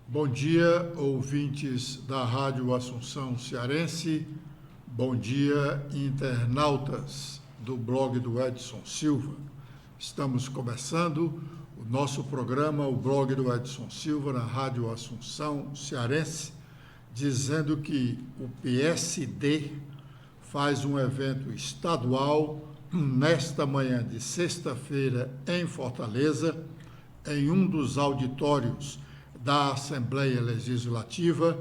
Bom dia, ouvintes da Rádio Assunção Cearense. Bom dia, internautas do blog do Edson Silva. Estamos começando o nosso programa, o blog do Edson Silva, na Rádio Assunção Cearense, dizendo que o PSD faz um evento estadual nesta manhã de sexta-feira em Fortaleza, em um dos auditórios da Assembleia Legislativa,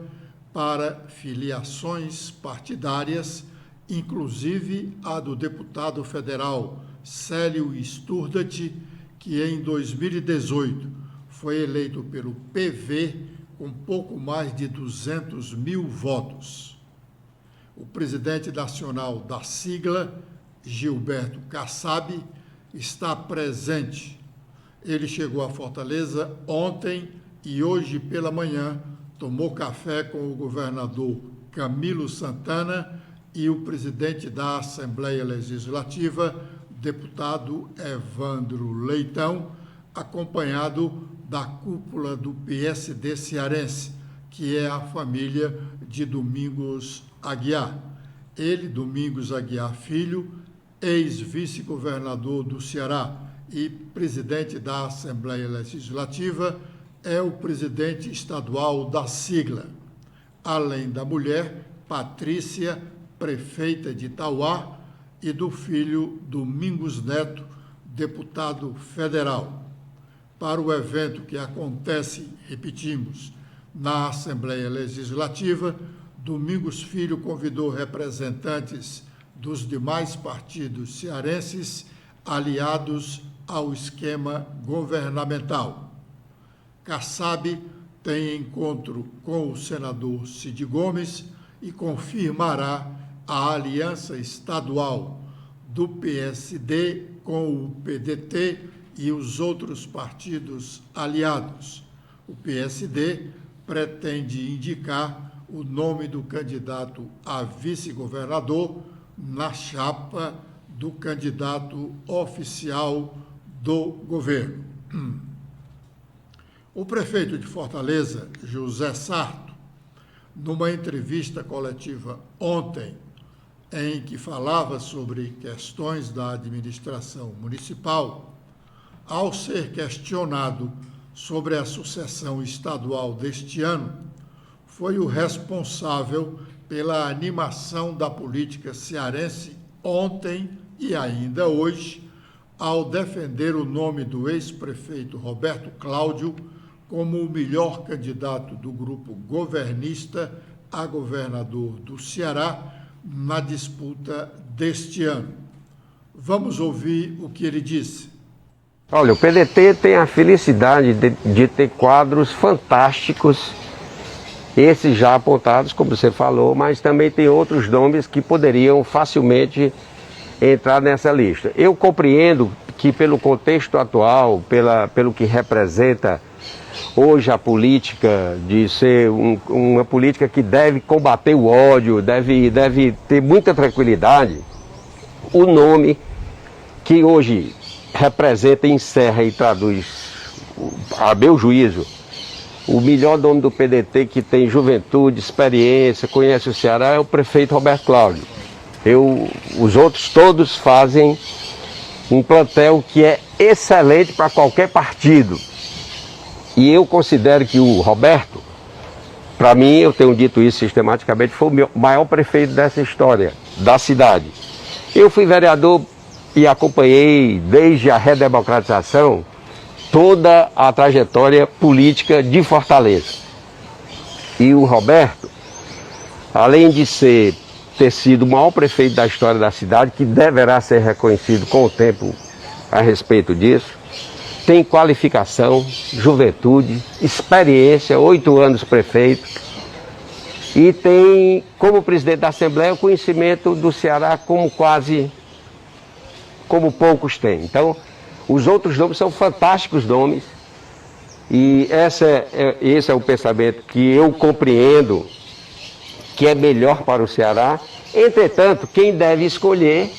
para filiações partidárias, inclusive a do deputado federal Célio Sturdat, que em 2018 foi eleito pelo PV com pouco mais de 200 mil votos. O presidente nacional da sigla, Gilberto Kassab, está presente. Ele chegou a Fortaleza ontem e hoje pela manhã tomou café com o governador Camilo Santana e o presidente da Assembleia Legislativa, deputado Evandro Leitão, acompanhado da cúpula do PSD cearense, que é a família de Domingos Aguiar. Ele, Domingos Aguiar Filho, ex-vice-governador do Ceará e presidente da Assembleia Legislativa, é o presidente estadual da sigla. Além da mulher, Patrícia, prefeita de Itauá, e do filho Domingos Neto, deputado federal. Para o evento que acontece, repetimos, na Assembleia Legislativa, Domingos Filho convidou representantes dos demais partidos cearenses aliados ao esquema governamental. Kassab tem encontro com o senador Cid Gomes e confirmará a aliança estadual do PSD com o PDT e os outros partidos aliados. O PSD pretende indicar o nome do candidato a vice-governador na chapa do candidato oficial do governo. O prefeito de Fortaleza, José Sarto, numa entrevista coletiva ontem, em que falava sobre questões da administração municipal, ao ser questionado sobre a sucessão estadual deste ano, foi o responsável pela animação da política cearense ontem e ainda hoje, ao defender o nome do ex-prefeito Roberto Cláudio como o melhor candidato do grupo governista a governador do Ceará na disputa deste ano. Vamos ouvir o que ele disse. Olha, o PDT tem a felicidade de ter quadros fantásticos, esses já apontados, como você falou, mas também tem outros nomes que poderiam facilmente entrar nessa lista. Eu compreendo que pelo contexto atual, pelo que representa hoje a política, de ser uma política que deve combater o ódio, deve ter muita tranquilidade, o nome que hoje representa, encerra e traduz, a meu juízo, o melhor nome do PDT, que tem juventude, experiência, conhece o Ceará, é o prefeito Roberto Cláudio. Os outros todos fazem um plantel que é excelente para qualquer partido. E eu considero que o Roberto, para mim, eu tenho dito isso sistematicamente, foi o maior prefeito dessa história, da cidade. Eu fui vereador e acompanhei, desde a redemocratização, toda a trajetória política de Fortaleza. E o Roberto, além de ter sido o maior prefeito da história da cidade, que deverá ser reconhecido com o tempo a respeito disso, tem qualificação, juventude, experiência, 8 anos prefeito, e tem, como presidente da Assembleia, o conhecimento do Ceará como poucos têm. Então, os outros nomes são fantásticos nomes, e esse é o pensamento que eu compreendo que é melhor para o Ceará. Entretanto, quem deve escolher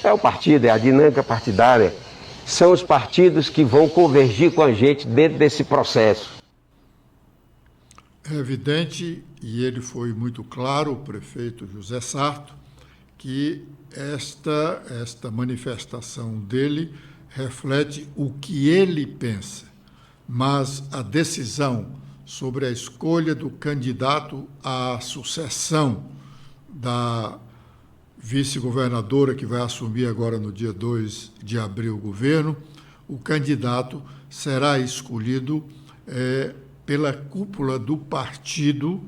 é o partido, é a dinâmica partidária. São os partidos que vão convergir com a gente dentro desse processo. É evidente, e ele foi muito claro, o prefeito José Sarto, que esta manifestação dele reflete o que ele pensa, mas a decisão sobre a escolha do candidato à sucessão da vice-governadora, que vai assumir agora no dia 2 de abril o governo, o candidato será escolhido pela cúpula do partido,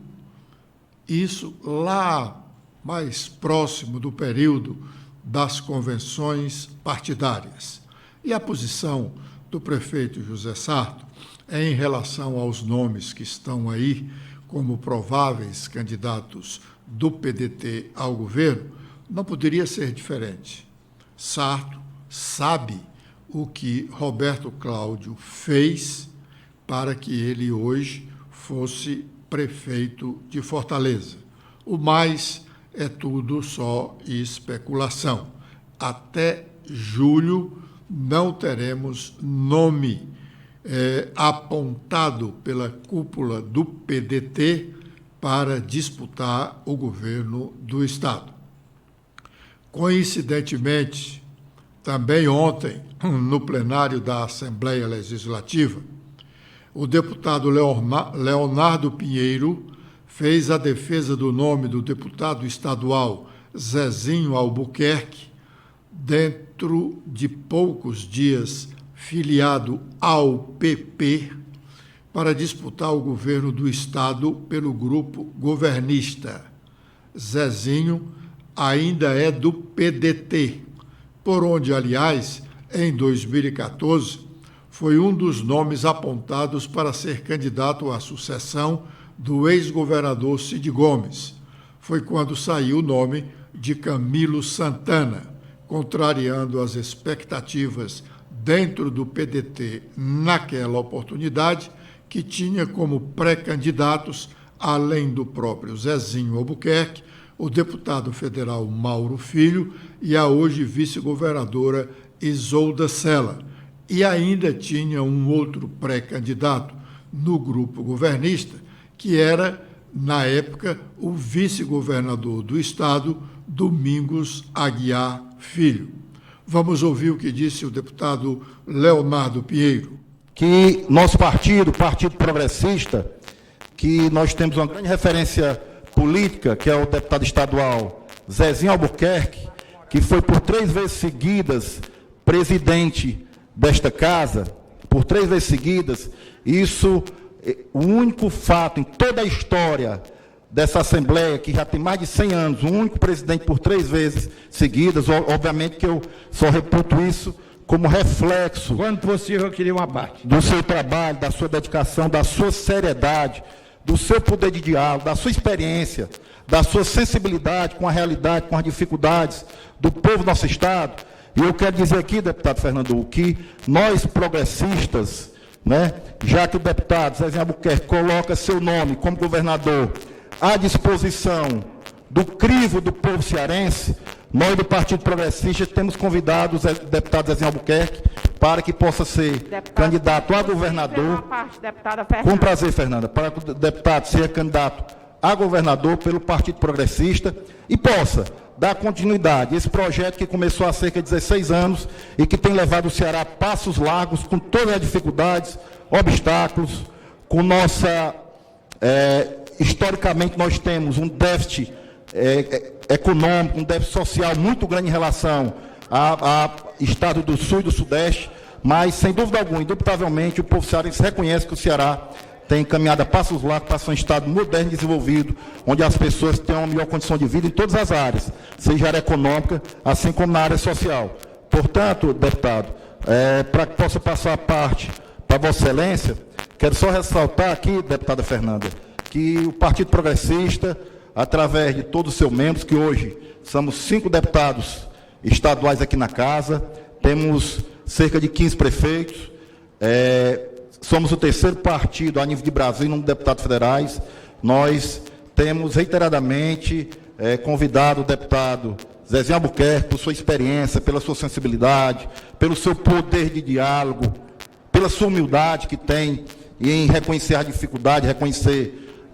isso lá mais próximo do período das convenções partidárias. E a posição do prefeito José Sarto em relação aos nomes que estão aí como prováveis candidatos do PDT ao governo não poderia ser diferente. Sarto sabe o que Roberto Cláudio fez para que ele hoje fosse prefeito de Fortaleza. O mais é tudo só especulação. Até julho não teremos nome apontado pela cúpula do PDT para disputar o governo do Estado. Coincidentemente, também ontem, no plenário da Assembleia Legislativa, o deputado Leonardo Pinheiro fez a defesa do nome do deputado estadual Zezinho Albuquerque, dentro de poucos dias filiado ao PP, para disputar o governo do Estado pelo grupo governista. Zezinho ainda é do PDT, por onde, aliás, em 2014, foi um dos nomes apontados para ser candidato à sucessão do ex-governador Cid Gomes. Foi quando saiu o nome de Camilo Santana, contrariando as expectativas dentro do PDT naquela oportunidade, que tinha como pré-candidatos, além do próprio Zezinho Albuquerque, o deputado federal Mauro Filho e a hoje vice-governadora Isolda Sela. E ainda tinha um outro pré-candidato no grupo governista, que era, na época, o vice-governador do Estado, Domingos Aguiar Filho. Vamos ouvir o que disse o deputado Leonardo Pinheiro. Que nosso partido, o Partido Progressista, que nós temos uma grande referência política, que é o deputado estadual Zezinho Albuquerque, que foi por 3 vezes seguidas presidente desta casa, por 3 vezes seguidas. Isso, o único fato em toda a história dessa Assembleia, que já tem mais de 100 anos, o único presidente por 3 vezes seguidas. Obviamente que eu só reputo isso como reflexo, quando possível, eu queria uma parte, do seu trabalho, da sua dedicação, da sua seriedade, do seu poder de diálogo, da sua experiência, da sua sensibilidade com a realidade, com as dificuldades do povo do nosso Estado. E eu quero dizer aqui, deputado Fernando, que nós progressistas, já que o deputado Zezinho Albuquerque coloca seu nome como governador à disposição do crivo do povo cearense, nós do Partido Progressista temos convidado o deputado Zezinho Albuquerque para que possa ser candidato a governador. Com prazer, Fernanda, para que o deputado seja candidato a governador pelo Partido Progressista e possa dar continuidade a esse projeto que começou há cerca de 16 anos e que tem levado o Ceará a passos largos, com todas as dificuldades, obstáculos, com nossa... historicamente, nós temos um déficit econômico, um déficit social muito grande em relação a estado do Sul e do Sudeste, mas, sem dúvida alguma, indubitavelmente, o povo cearense reconhece que o Ceará tem caminhado a passos largos para ser um estado moderno e desenvolvido, onde as pessoas têm uma melhor condição de vida em todas as áreas, seja a área econômica, assim como na área social. Portanto, deputado, para que possa passar a parte para Vossa Excelência, quero só ressaltar aqui, deputada Fernanda, que o Partido Progressista, através de todos os seus membros, que hoje somos 5 deputados estaduais aqui na casa, temos cerca de 15 prefeitos, somos o 3º partido a nível de Brasil, em número de deputados federais. Nós temos reiteradamente convidado o deputado Zezinho Albuquerque, por sua experiência, pela sua sensibilidade, pelo seu poder de diálogo, pela sua humildade que tem em reconhecer a dificuldade, reconhecer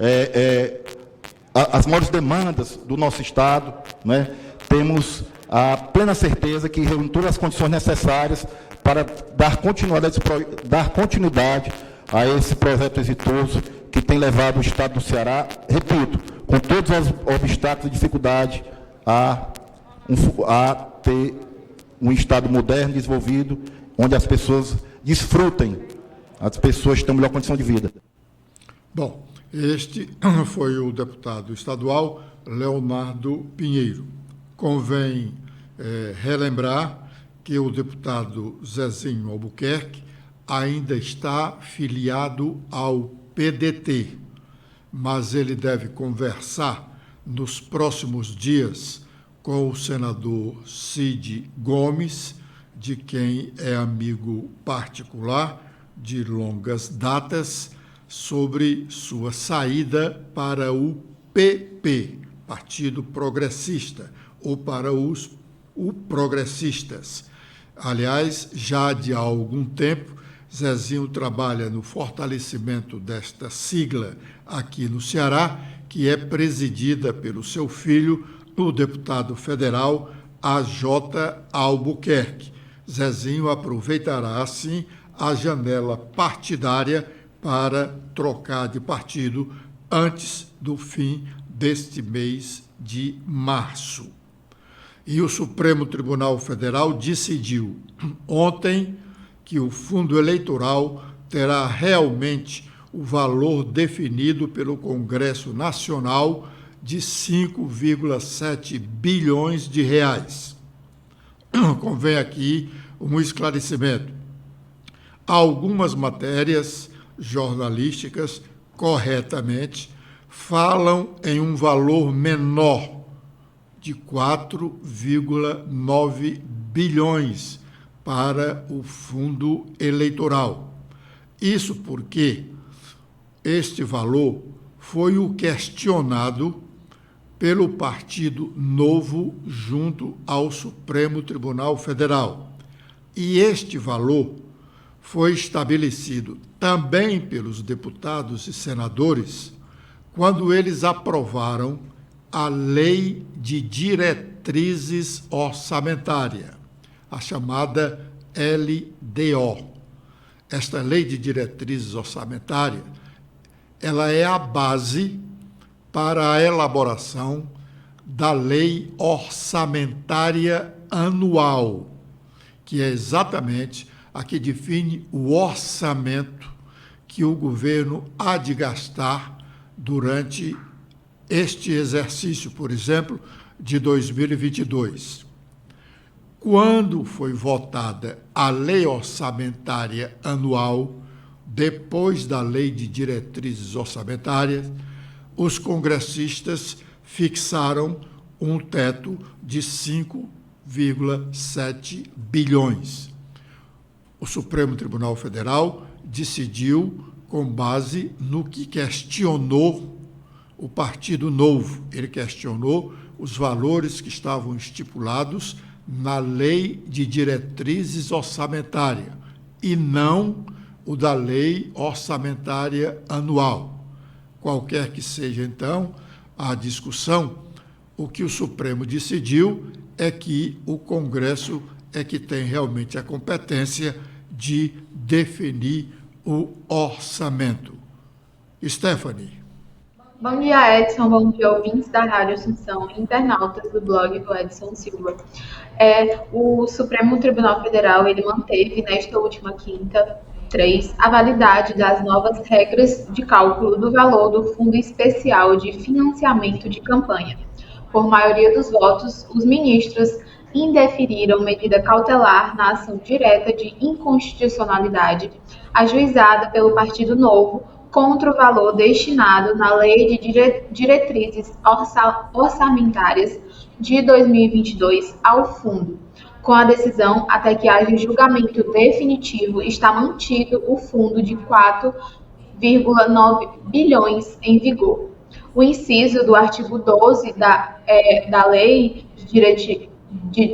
as maiores demandas do nosso Estado, né? Temos a plena certeza que reúne todas as condições necessárias para dar continuidade a esse projeto exitoso que tem levado o Estado do Ceará, repito, com todos os obstáculos e dificuldades, a ter um Estado moderno, desenvolvido, onde as pessoas desfrutem, as pessoas tenham melhor condição de vida. Bom, este foi o deputado estadual Leonardo Pinheiro. Convém relembrar que o deputado Zezinho Albuquerque ainda está filiado ao PDT, mas ele deve conversar nos próximos dias com o senador Cid Gomes, de quem é amigo particular de longas datas, sobre sua saída para o PP, Partido Progressista, ou para os progressistas. Aliás, já de há algum tempo, Zezinho trabalha no fortalecimento desta sigla aqui no Ceará, que é presidida pelo seu filho, o deputado federal AJ Albuquerque. Zezinho aproveitará, assim, a janela partidária para trocar de partido antes do fim deste mês de março. E o Supremo Tribunal Federal decidiu ontem que o fundo eleitoral terá realmente o valor definido pelo Congresso Nacional de 5,7 bilhões de reais. Convém aqui um esclarecimento. Algumas matérias jornalísticas, corretamente, falam em um valor menor de 4,9 bilhões para o fundo eleitoral. Isso porque este valor foi o questionado pelo Partido Novo junto ao Supremo Tribunal Federal. E este valor foi estabelecido também pelos deputados e senadores quando eles aprovaram a Lei de Diretrizes Orçamentárias, a chamada LDO. Esta Lei de Diretrizes Orçamentárias, ela é a base para a elaboração da Lei Orçamentária Anual, que é exatamente a que define o orçamento que o governo há de gastar durante este exercício, por exemplo, de 2022. Quando foi votada a Lei Orçamentária Anual, depois da Lei de Diretrizes Orçamentárias, os congressistas fixaram um teto de 5,7 bilhões. O Supremo Tribunal Federal decidiu com base no que questionou o Partido Novo. Ele questionou os valores que estavam estipulados na Lei de Diretrizes Orçamentárias e não o da Lei Orçamentária Anual. Qualquer que seja, então, a discussão, o que o Supremo decidiu é que o Congresso é que tem realmente a competência de definir o orçamento. Stephanie. Bom dia, Edson. Bom dia, ouvintes da Rádio Assunção e internautas do blog do Edson Silva. O Supremo Tribunal Federal ele manteve, nesta última quinta, a validade das novas regras de cálculo do valor do Fundo Especial de Financiamento de Campanha. Por maioria dos votos, os ministros indeferiram medida cautelar na ação direta de inconstitucionalidade ajuizada pelo Partido Novo contra o valor destinado na Lei de Diretrizes Orçamentárias de 2022 ao fundo. Com a decisão, até que haja julgamento definitivo, está mantido o fundo de 4,9 bilhões em vigor. O inciso do artigo 12 da Lei de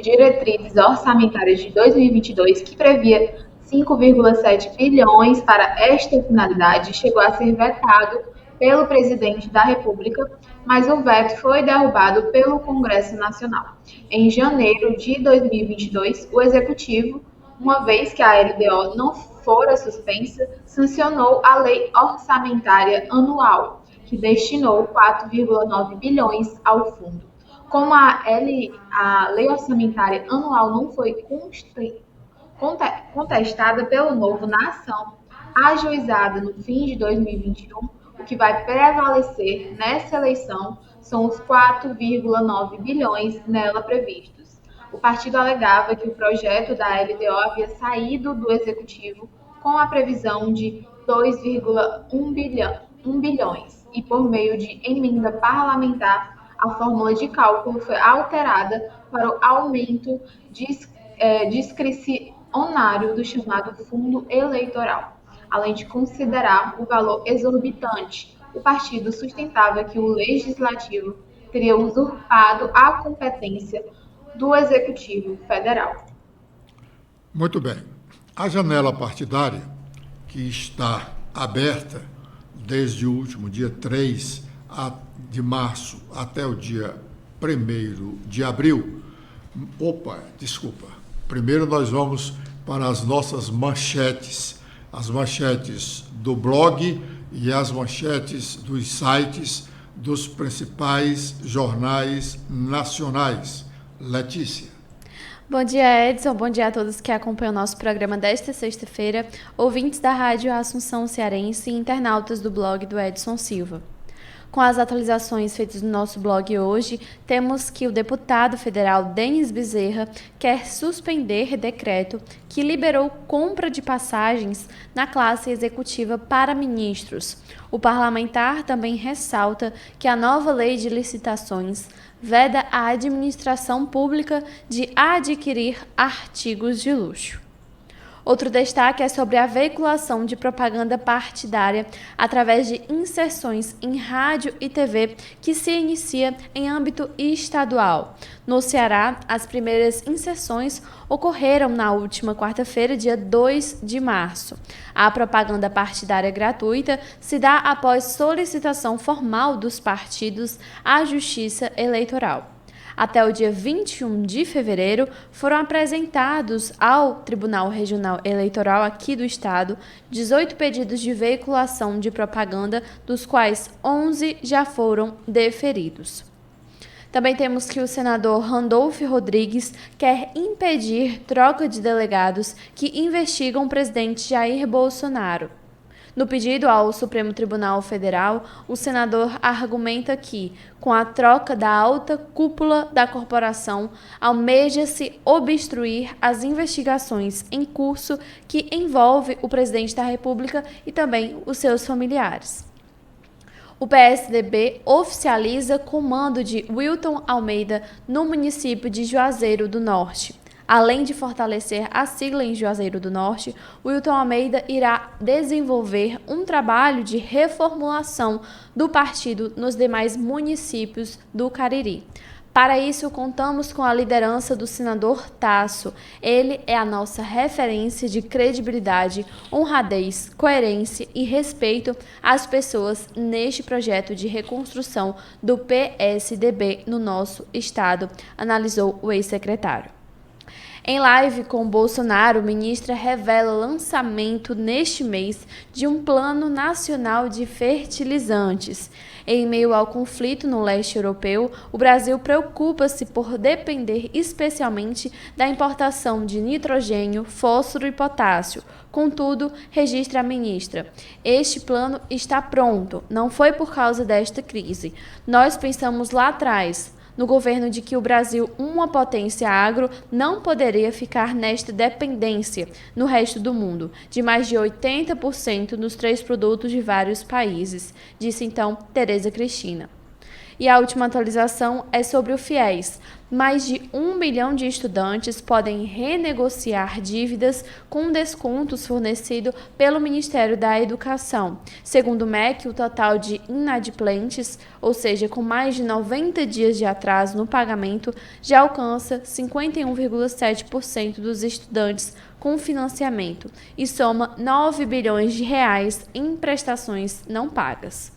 Diretrizes Orçamentárias de 2022, que previa 5,7 bilhões para esta finalidade, chegou a ser vetado pelo presidente da República, mas o veto foi derrubado pelo Congresso Nacional. Em janeiro de 2022, o Executivo, uma vez que a LDO não fora suspensa, sancionou a Lei Orçamentária Anual, que destinou 4,9 bilhões ao fundo. Como a Lei Orçamentária Anual não foi contestada pelo Novo na ação ajuizada no fim de 2021, o que vai prevalecer nessa eleição são os 4,9 bilhões nela previstos. O partido alegava que o projeto da LDO havia saído do Executivo com a previsão de 2,1 bilhões e, por meio de emenda parlamentar, a fórmula de cálculo foi alterada para o aumento discricionário do chamado fundo eleitoral. Além de considerar o valor exorbitante, o partido sustentava que o Legislativo teria usurpado a competência do Executivo Federal. Muito bem. A janela partidária, que está aberta desde o último dia 3 de março até o dia 1º de abril. Primeiro nós vamos para as nossas manchetes, as manchetes do blog e as manchetes dos sites dos principais jornais nacionais. Letícia. Bom dia, Edson. Bom dia a todos que acompanham o nosso programa desta sexta-feira, ouvintes da Rádio Assunção Cearense e internautas do blog do Edson Silva. Com as atualizações feitas no nosso blog hoje, temos que o deputado federal Denis Bezerra quer suspender decreto que liberou compra de passagens na classe executiva para ministros. O parlamentar também ressalta que a nova lei de licitações veda a administração pública de adquirir artigos de luxo. Outro destaque é sobre a veiculação de propaganda partidária através de inserções em rádio e TV que se inicia em âmbito estadual. No Ceará, as primeiras inserções ocorreram na última quarta-feira, dia 2 de março. A propaganda partidária gratuita se dá após solicitação formal dos partidos à Justiça Eleitoral. Até o dia 21 de fevereiro, foram apresentados ao Tribunal Regional Eleitoral aqui do Estado 18 pedidos de veiculação de propaganda, dos quais 11 já foram deferidos. Também temos que o senador Randolfo Rodrigues quer impedir troca de delegados que investigam o presidente Jair Bolsonaro. No pedido ao Supremo Tribunal Federal, o senador argumenta que, com a troca da alta cúpula da corporação, almeja-se obstruir as investigações em curso que envolve o presidente da República e também os seus familiares. O PSDB oficializa comando de Wilton Almeida no município de Juazeiro do Norte. Além de fortalecer a sigla em Juazeiro do Norte, Wilton Almeida irá desenvolver um trabalho de reformulação do partido nos demais municípios do Cariri. Para isso, contamos com a liderança do senador Tasso. Ele é a nossa referência de credibilidade, honradez, coerência e respeito às pessoas neste projeto de reconstrução do PSDB no nosso estado, analisou o ex-secretário. Em live com Bolsonaro, a ministra revela lançamento neste mês de um plano nacional de fertilizantes. Em meio ao conflito no leste europeu, o Brasil preocupa-se por depender especialmente da importação de nitrogênio, fósforo e potássio. Contudo, registra a ministra, este plano está pronto, não foi por causa desta crise. Nós pensamos lá atrás, no governo, de que o Brasil, uma potência agro, não poderia ficar nesta dependência no resto do mundo, de mais de 80% nos 3 produtos de vários países, disse então Tereza Cristina. E a última atualização é sobre o FIES. Mais de 1 milhão de estudantes podem renegociar dívidas com descontos fornecidos pelo Ministério da Educação. Segundo o MEC, o total de inadimplentes, ou seja, com mais de 90 dias de atraso no pagamento, já alcança 51,7% dos estudantes com financiamento e soma 9 bilhões de reais em prestações não pagas.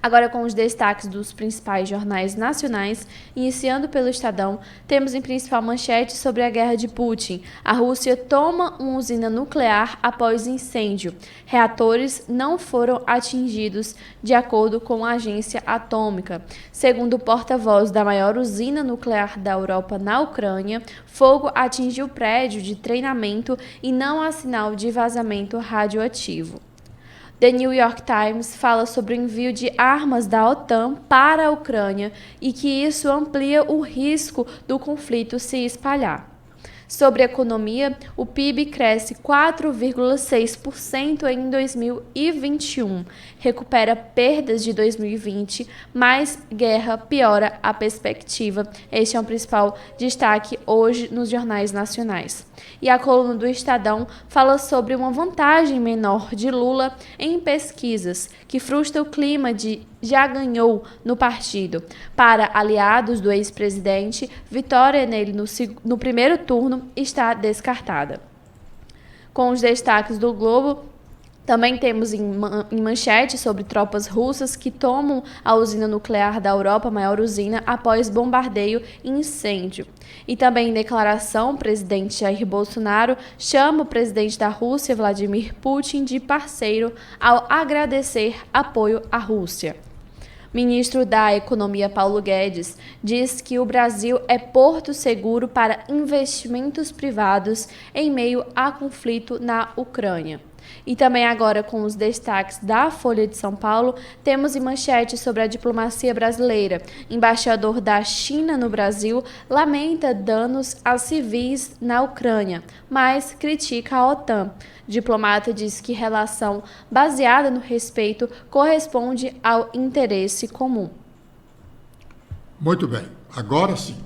Agora com os destaques dos principais jornais nacionais, iniciando pelo Estadão, temos em principal manchete sobre a guerra de Putin. A Rússia toma uma usina nuclear após incêndio. Reatores não foram atingidos, de acordo com a agência atômica. Segundo o porta-voz da maior usina nuclear da Europa na Ucrânia, fogo atingiu o prédio de treinamento e não há sinal de vazamento radioativo. The New York Times fala sobre o envio de armas da OTAN para a Ucrânia e que isso amplia o risco do conflito se espalhar. Sobre a economia, o PIB cresce 4,6% em 2021, recupera perdas de 2020, mas guerra piora a perspectiva. Este é o principal destaque hoje nos jornais nacionais. E a coluna do Estadão fala sobre uma vantagem menor de Lula em pesquisas, que frustra o clima de já ganhou no partido. Para aliados do ex-presidente, vitória nele no primeiro turno está descartada. Com os destaques do Globo, também temos em manchete sobre tropas russas que tomam a usina nuclear da Europa, a maior usina, após bombardeio e incêndio. E também em declaração, o presidente Jair Bolsonaro chama o presidente da Rússia, Vladimir Putin, de parceiro ao agradecer apoio à Rússia. Ministro da Economia Paulo Guedes diz que o Brasil é porto seguro para investimentos privados em meio a conflito na Ucrânia. E também agora com os destaques da Folha de São Paulo, temos em manchete sobre a diplomacia brasileira. Embaixador da China no Brasil lamenta danos a civis na Ucrânia, mas critica a OTAN. Diplomata diz que relação baseada no respeito corresponde ao interesse comum. Muito bem, agora sim,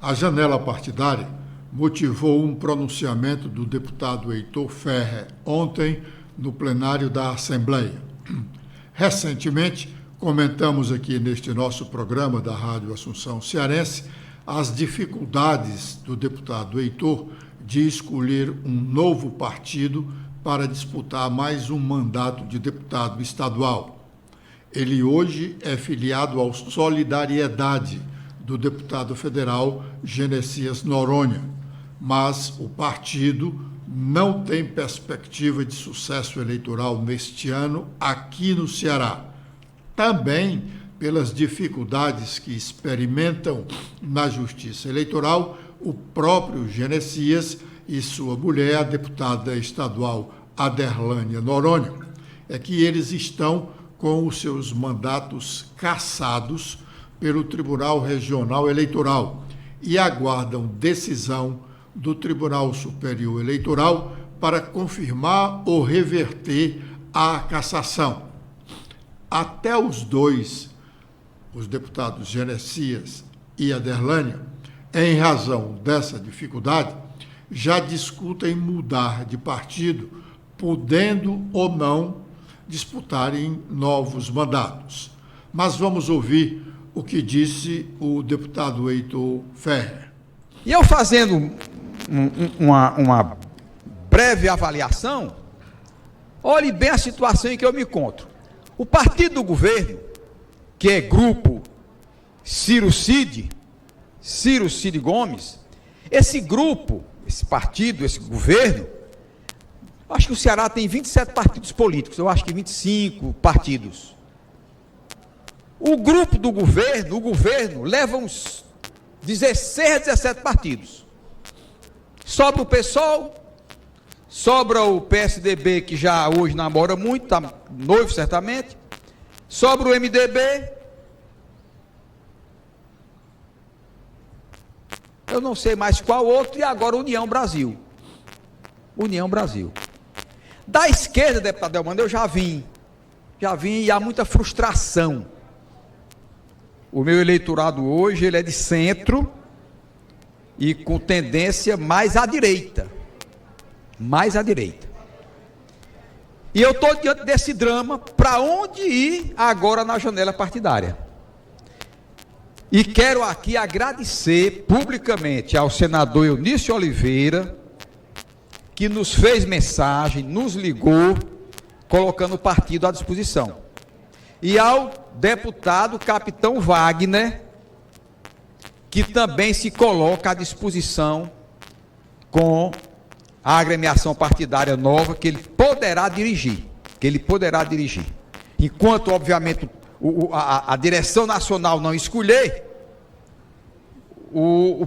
a janela partidária motivou um pronunciamento do deputado Heitor Ferrer ontem no plenário da Assembleia. Recentemente, comentamos aqui neste nosso programa da Rádio Assunção Cearense as dificuldades do deputado Heitor de escolher um novo partido para disputar mais um mandato de deputado estadual. Ele hoje é filiado ao Solidariedade, do deputado federal Genesias Noronha, mas o partido não tem perspectiva de sucesso eleitoral neste ano aqui no Ceará. Também pelas dificuldades que experimentam na Justiça Eleitoral o próprio Genesias e sua mulher, a deputada estadual Aderlânia Noronha, é que eles estão com os seus mandatos cassados pelo Tribunal Regional Eleitoral e aguardam decisão do Tribunal Superior Eleitoral para confirmar ou reverter a cassação. Até os dois, os deputados Genesias e Aderlânia, em razão dessa dificuldade, já discutem mudar de partido, podendo ou não disputarem novos mandatos. Mas vamos ouvir o que disse o deputado Heitor Ferrer. E eu fazendo uma breve avaliação, olhe bem a situação em que eu me encontro. O partido do governo, que é grupo Ciro Cid Gomes, esse grupo, esse partido, esse governo, acho que o Ceará tem 27 partidos políticos, eu acho que 25 partidos. O grupo do governo, o governo, leva uns 16 a 17 partidos. Sobra o PSOL, sobra o PSDB, que já hoje namora muito, está noivo certamente, sobra o MDB, eu não sei mais qual outro, e agora União Brasil. União Brasil. Da esquerda, deputado Delmano, eu já vim e há muita frustração. O meu eleitorado hoje, ele é de centro e com tendência mais à direita. Mais à direita. E eu estou diante desse drama, para onde ir agora na janela partidária. E quero aqui agradecer publicamente ao senador Eunício Oliveira, que nos fez mensagem, nos ligou, colocando o partido à disposição. e ao deputado capitão Wagner, que também se coloca à disposição com a agremiação partidária nova que ele poderá dirigir. Enquanto, obviamente, a direção nacional não escolher, o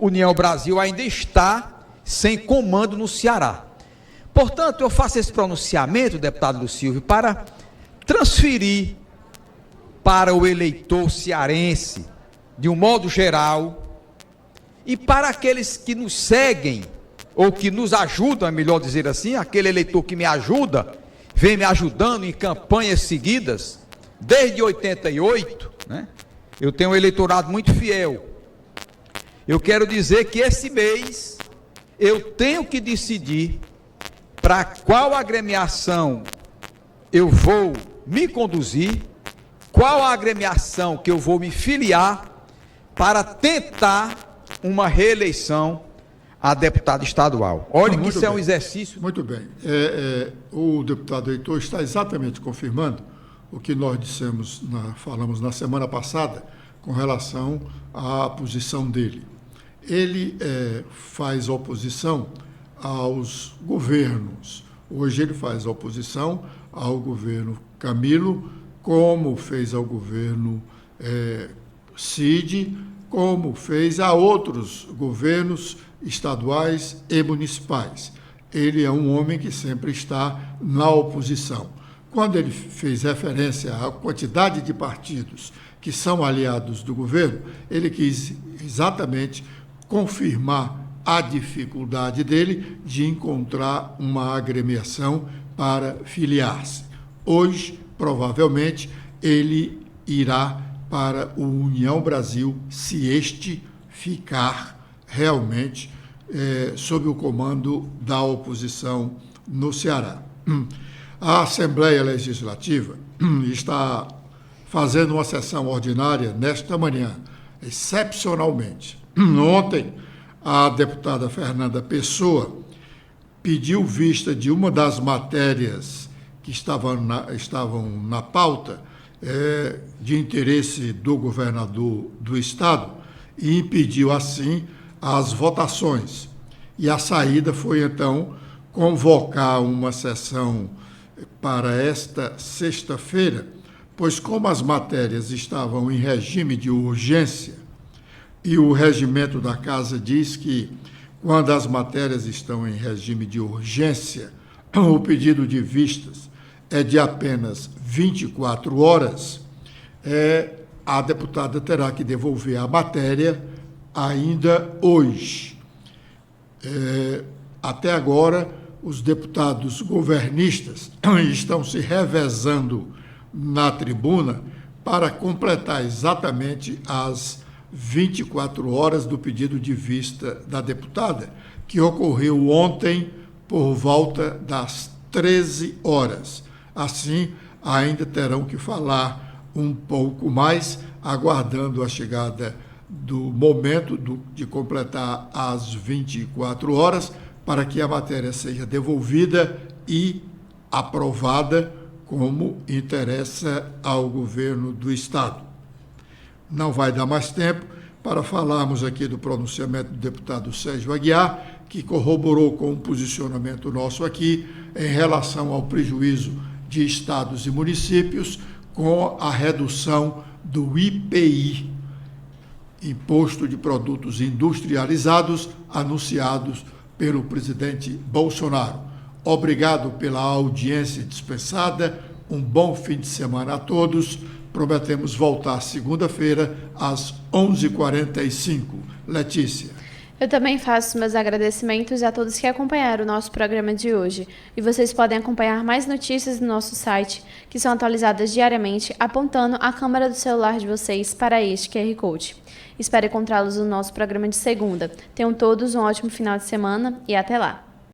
União Brasil ainda está sem comando no Ceará. Portanto, eu faço esse pronunciamento, deputado Luiz Silvio, para transferir para o eleitor cearense, de um modo geral, e para aqueles que nos seguem, ou que nos ajudam, é melhor dizer assim, aquele eleitor que me ajuda, vem me ajudando em campanhas seguidas, desde 88, né? Eu tenho um eleitorado muito fiel. Eu quero dizer que esse mês eu tenho que decidir para qual agremiação eu vou me conduzir, qual a agremiação que eu vou me filiar para tentar uma reeleição a deputado estadual. Olha que isso é um exercício... Muito bem. O deputado Heitor está exatamente confirmando o que nós falamos na semana passada com relação à posição dele. Ele faz oposição aos governos. Hoje ele faz oposição ao governo Camilo, como fez ao governo Cid, como fez a outros governos estaduais e municipais. Ele é um homem que sempre está na oposição. Quando ele fez referência à quantidade de partidos que são aliados do governo, ele quis exatamente confirmar a dificuldade dele de encontrar uma agremiação para filiar-se. Hoje, provavelmente, ele irá para o União Brasil, se este ficar realmente sob o comando da oposição no Ceará. A Assembleia Legislativa está fazendo uma sessão ordinária nesta manhã, excepcionalmente. Ontem, a deputada Fernanda Pessoa pediu vista de uma das matérias que estavam na pauta de interesse do governador do Estado e impediu, assim, as votações. E a saída foi, então, convocar uma sessão para esta sexta-feira, pois como as matérias estavam em regime de urgência, e o regimento da Casa diz que, quando as matérias estão em regime de urgência, o pedido de vistas é de apenas 24 horas, a deputada terá que devolver a matéria ainda hoje. Até agora, os deputados governistas estão se revezando na tribuna para completar exatamente as 24 horas do pedido de vista da deputada, que ocorreu ontem por volta das 13 horas. Assim, ainda terão que falar um pouco mais, aguardando a chegada do momento de completar as 24 horas, para que a matéria seja devolvida e aprovada como interessa ao governo do Estado. Não vai dar mais tempo para falarmos aqui do pronunciamento do deputado Sérgio Aguiar, que corroborou com o posicionamento nosso aqui em relação ao prejuízo de estados e municípios com a redução do IPI, Imposto de Produtos Industrializados, anunciados pelo presidente Bolsonaro. Obrigado pela audiência dispensada, um bom fim de semana a todos. Prometemos voltar segunda-feira às 11h45. Letícia. Eu também faço meus agradecimentos a todos que acompanharam o nosso programa de hoje. E vocês podem acompanhar mais notícias no nosso site, que são atualizadas diariamente, apontando a câmera do celular de vocês para este QR Code. Espero encontrá-los no nosso programa de segunda. Tenham todos um ótimo final de semana e até lá.